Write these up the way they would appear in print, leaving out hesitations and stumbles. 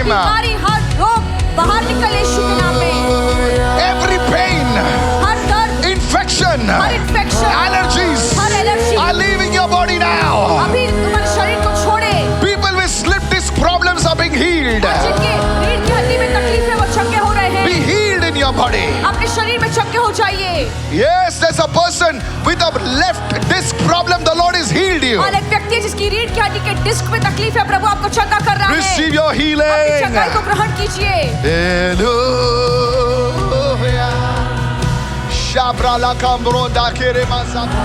name. बीमारी, हर रोग बाहर निकल यीशु के नाम में। Every pain, हर दर्द, infection, her infection, allergies her allergy are leaving your body now. अभी तुम्हारे शरीर को छोड़े। People with slip disc problems are being healed. और जिनके रीढ़ की हड्डी में तकलीफ है वो चंगे हो रहे हैं। Be healed in your body. अपने शरीर में चंगे हो जाइए। Yes, there's a person with a left disc problem. The Lord has healed you. और एक व्यक्ति है जिसकी रीढ़ की हड्डी के डिस्क में तकलीफ है, प्रभु आपको चंगा कर रहा है। Receive your अपनी healing. चंगाई को ग्रहण कीजिए। Hallelujah. Shabra la kambro da kere masaka.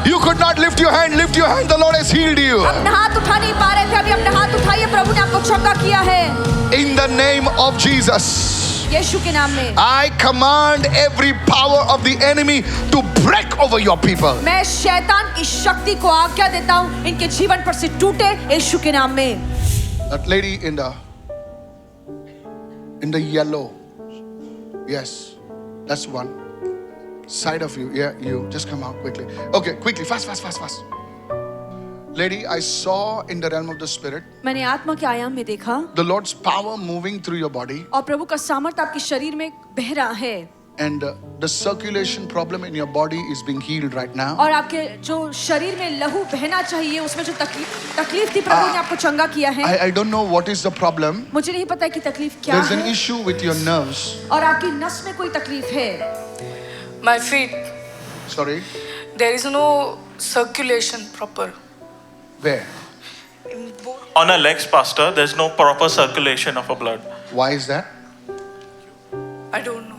You could not lift your hand. Lift your hand. The Lord has healed you. अपने हाथ उठा नहीं पा रहे थे, अभी अपने हाथ उठाइए, प्रभु ने आपको चंगा किया है। In the name of Jesus, यीशु के नाम में I command every power of the enemy to break over your people. मैं शैतान की शक्ति को आज्ञा देता हूँ, इनके जीवन पर से टूटे यीशु के नाम में। That lady in the yellow. Yes, that's one. Side of you. Yeah, you. Just come out quickly. Okay, quickly. Fast. Lady, I saw in the realm of the spirit मैंने आत्मा के आयाम में देखा the Lord's power moving through your body, और प्रभु का सामर्थ्य आपके शरीर में बह रहा है। and the circulation problem in your body is being healed right now. और आपके जो शरीर में लहू बहना चाहिए, उसमें जो तकलीफ थी, प्रभु ने आपको चंगा किया है। I don't know what is the problem. मुझे नहीं पता कि तकलीफ क्या There's an है। issue with your nerves. और आपकी नस में कोई तकलीफ है। My feet, Sorry. there is no circulation proper. Where? In both. On our legs, Pastor, there's no proper circulation of a blood. Why is that? I don't know.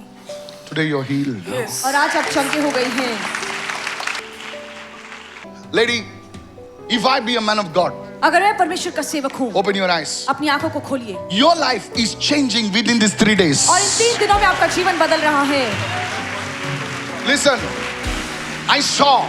Today you're healed. Yes. और आज आप चंगे हो गई हैं। Lady, if I be a man of God, अगर मैं परमेश्वर का सेवक हूँ, open your eyes. अपनी आंखों को खोलिए। Your life is changing within these 3 days. और इन 3 दिनों में आपका जीवन बदल रहा है। Listen, I saw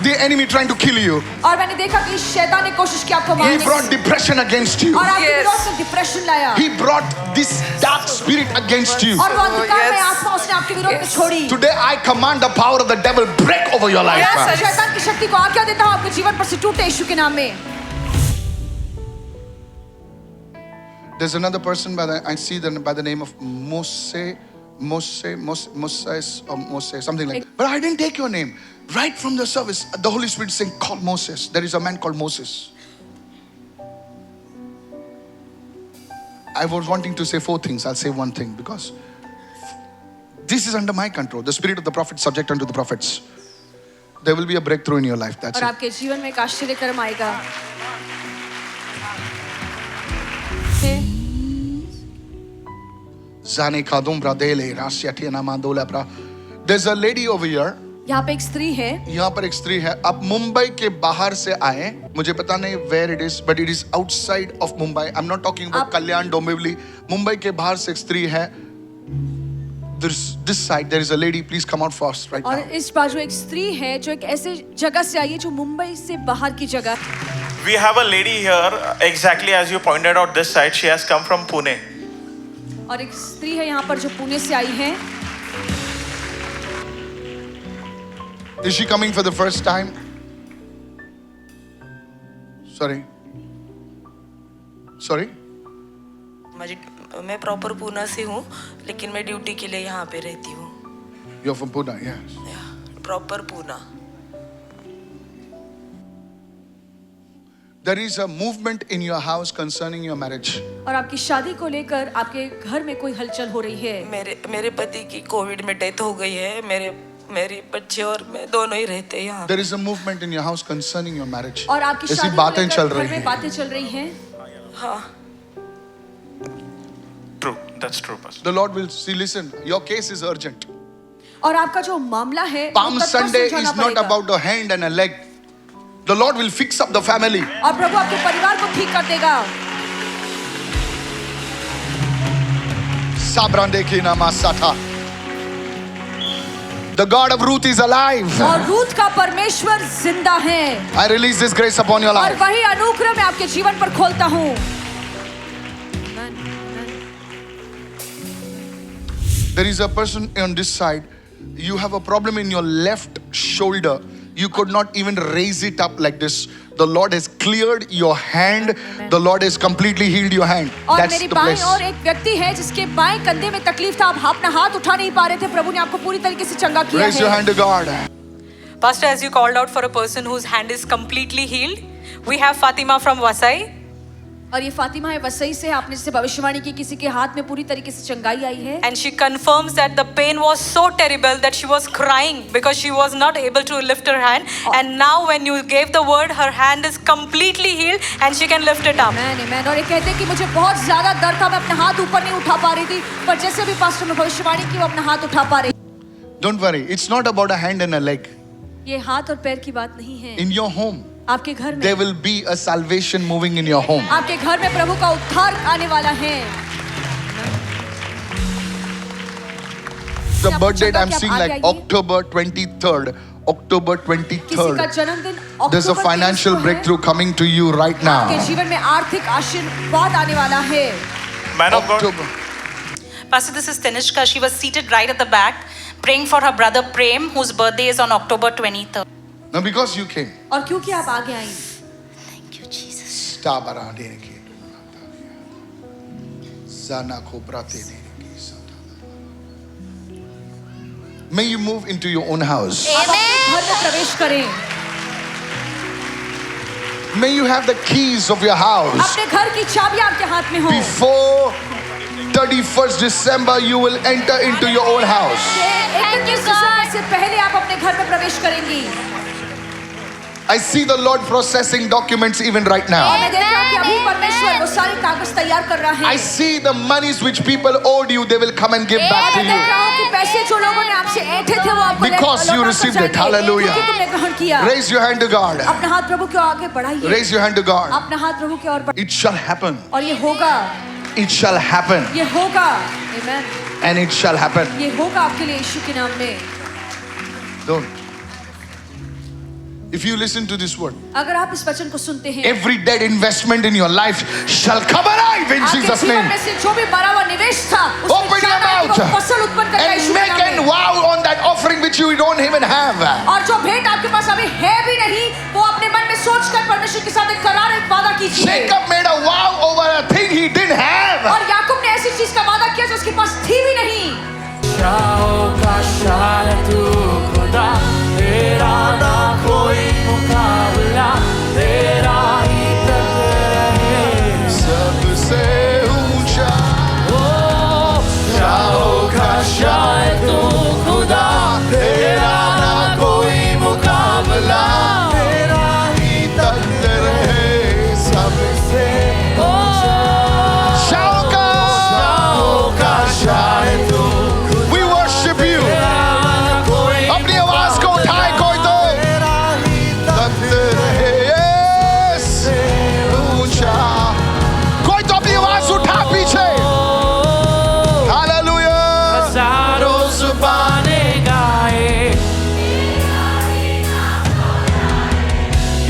the enemy trying to kill you. और मैंने देखा कि शैतान ने कोशिश की आपको He मारने brought की। depression against you. और आपके Yes. विरोध में डिप्रेशन लाया। He brought this dark spirit against you. और वो अंधकार में Yes. आत्मा उसने आपके विरोध में छोड़ी। Today I command the power of the devil break over your life. Yes, man. sir. शैतान की शक्ति को आज्ञा देता हूँ, आपके जीवन पर से टूटे यीशु के नाम में। There's another person I see by the name of Moses, something like that. But I didn't take your name. Right from the service, the Holy Spirit is saying, call Moses. There is a man called Moses. I was wanting to say 4 things. I'll say one thing because this is under my control. The spirit of the prophet subject unto the prophets. There will be a breakthrough in your life. That's और it. आपके जीवन में एक आश्चर्य कर्म आएगा। There's a lady over here. यहाँ पे एक स्त्री है। यहाँ पर एक स्त्री है। आप मुंबई के बाहर से आए, मुझे पता नहीं where it is, but it is outside of Mumbai. I'm not talking about Kalyan, Dombivli. Mumbai के बाहर से एक स्त्री है। This side there is a lady. Please come out fast right और now. इस बाजू एक स्त्री है जो एक ऐसे जगह से आई है जो मुंबई से बाहर की जगह। We have a lady here, exactly as you pointed out this side. She has come from Pune. और एक स्त्री है यहाँ पर जो पुणे से आई है। Is she coming for the first time? Sorry. मैं प्रॉपर पूना से हूँ, लेकिन मैं ड्यूटी के लिए यहाँ पे रहती हूँ। You're from Pune, yes. Proper Poona. There is a movement in your house concerning your marriage. और आपकी शादी को लेकर आपके घर में कोई हलचल हो रही है। मेरे पति की कोविड में डेथ हो गई है। मेरे बच्चे और मैं दोनों ही रहते हैं यहाँ। There is a movement in your house concerning your marriage. और आपकी ऐसी शादी को बातें चल लेकर घर रही में हैं। बातें चल रही हैं। हाँ। True, that's true, Pastor. The Lord will see. Listen, your case is urgent. और आपका जो मामला है, Palm वो तत्काल Sunday सुलझाना is not पड़ेगा। about a hand and a leg. The Lord will fix up the family. और प्रभु आपके परिवार को ठीक कर देगा। Sabrande ki namasata. The God of Ruth is alive. और रूथ का परमेश्वर जिंदा है। I release this grace upon your और life. वही अनुग्रह मैं आपके जीवन पर खोलता हूँ। There is a person on this side. You have a problem in your left shoulder. You could not even raise it up like this. The Lord has cleared your hand. The Lord has completely healed your hand. और That's मेरी the बाएं place. और एक व्यक्ति है जिसके बाएं कंधे में तकलीफ था, आप अपना हाथ उठा नहीं पा रहे थे, प्रभु ने आपको पूरी तरीके से चंगा किया Raise your है। hand to God. Pastor, as you called out for a person whose hand is completely healed, we have Fatima from Vasai. और ये फातिमा है वसई से, आपने जैसे भविष्यवाणी की किसी के हाथ में पूरी तरीके से चंगाई आई है। And she confirms that the pain was so terrible that she was crying because she was not able to lift her hand. And now when you gave the word, her hand is completely healed and she can lift it up. मैंने और ये कहते हैं कि मुझे बहुत ज्यादा दर्द था, मैं अपना हाथ ऊपर नहीं उठा पा रही थी, पर जैसे भी पास्टर ने भविष्यवाणी की वो अपना हाथ उठा पा रही। Don't worry. It's not about a hand and a leg. ये हाथ और पैर की बात नहीं है। In your home, आपके घर में there will be a salvation moving in your home. आपके घर में प्रभु का उद्धार आने वाला है। The आपको birth date चंगा I'm कि आप seeing आगे like आइए। October 23rd. October किसी का 23rd. जन्मदिन There's a अक्टूबर 23 financial को है। breakthrough coming to you right आपके now. जीवन में आर्थिक आशीर्वाद आने वाला है। Man of God. October. Pastor, this is Tanishka. She was seated right at the back, praying for her brother Prem, whose birthday is on October 23rd. Now because you came. और क्योंकि आप आगे आई, Thank you, Jesus. May you move into your own house. आप अपने घर में प्रवेश करें, May you have the keys of your house. अपने घर की चाबी आपके हाथ में हो। Before 31st December, you will enter into your own house. 31 दिसंबर से पहले आप अपने घर में प्रवेश करेंगी। I see the Lord processing documents even right और now. मैं देख रहा हूँ कि अभी परमेश्वर वो सारे कागज तैयार कर रहा है। I see the monies which people owed you, they will come and give back to मैं देख you. रहा हूँ कि पैसे जो लोगों ने आपसे ऐंठे थे वो आपको Because you लौटा कर received it. जाएंगे। Hallelujah. क्योंकि तुमने ग्रहण किया। Raise your hand to God. अपना हाथ प्रभु के आगे बढ़ाइए। Raise your hand to God. अपना हाथ प्रभु के और बढ़ाइए। It shall happen. और ये होगा, It shall happen. ये होगा। Amen। And it shall happen. ये होगा आपके लिए यीशु के नाम में। Don't. If you listen to this word, अगर आप इस वचन को सुनते हैं, every dead investment in your life shall come alive in आपके Jesus' जीवन name. में से जो भी मरा हुआ निवेश था, उसमें Open your जाना है कि वो mouth फसल उत्पन्न करेगा and यीशु के make नाम an में। vow on that offering which you don't even have. और जो भेंट आपके पास अभी है भी नहीं, वो अपने मन में सोचकर परमेश्वर के साथ एक करार, एक वादा कीजिए। Jacob made a vow over a thing he didn't have. और याकूब ने ऐसी चीज का वादा किया जो उसके पास थी भी नहीं। सबसे ऊंचा होगा शायद तू खुदा, तेरा ना कोई मुकाबला, तेरा ही तकदीर है सबसे ऊंचा होगा शायद तू। We worship you. अपनी आवाज को उठाए कोई तो तकदीर है yes, ऊंचा। कोई तो अपनी आवाज उठा पीछे। हालेलुया। हजारों जुबानें गाए,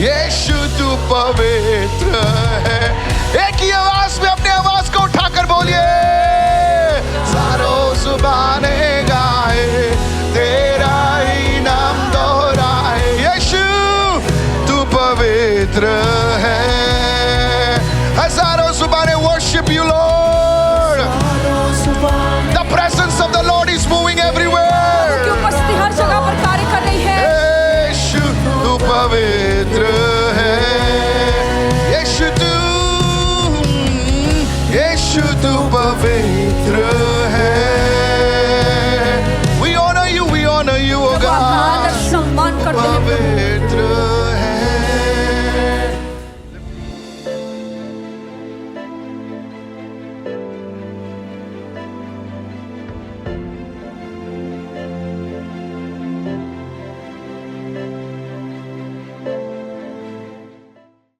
यीशु तू पवित्र है। एक ही आवाज में अपनी आवाज को उठाकर बोलिए, हजारों जुबानें गाए, तेरा ही नाम दोहराए। यीशु तू पवित्र है। हजारों जुबानें worship you Lord. The presence of the Lord is moving everywhere. की उपस्थिति हर जगह पर कार्य कर रही है। यीशु तू पवित्र है। यीशु तू पवित्र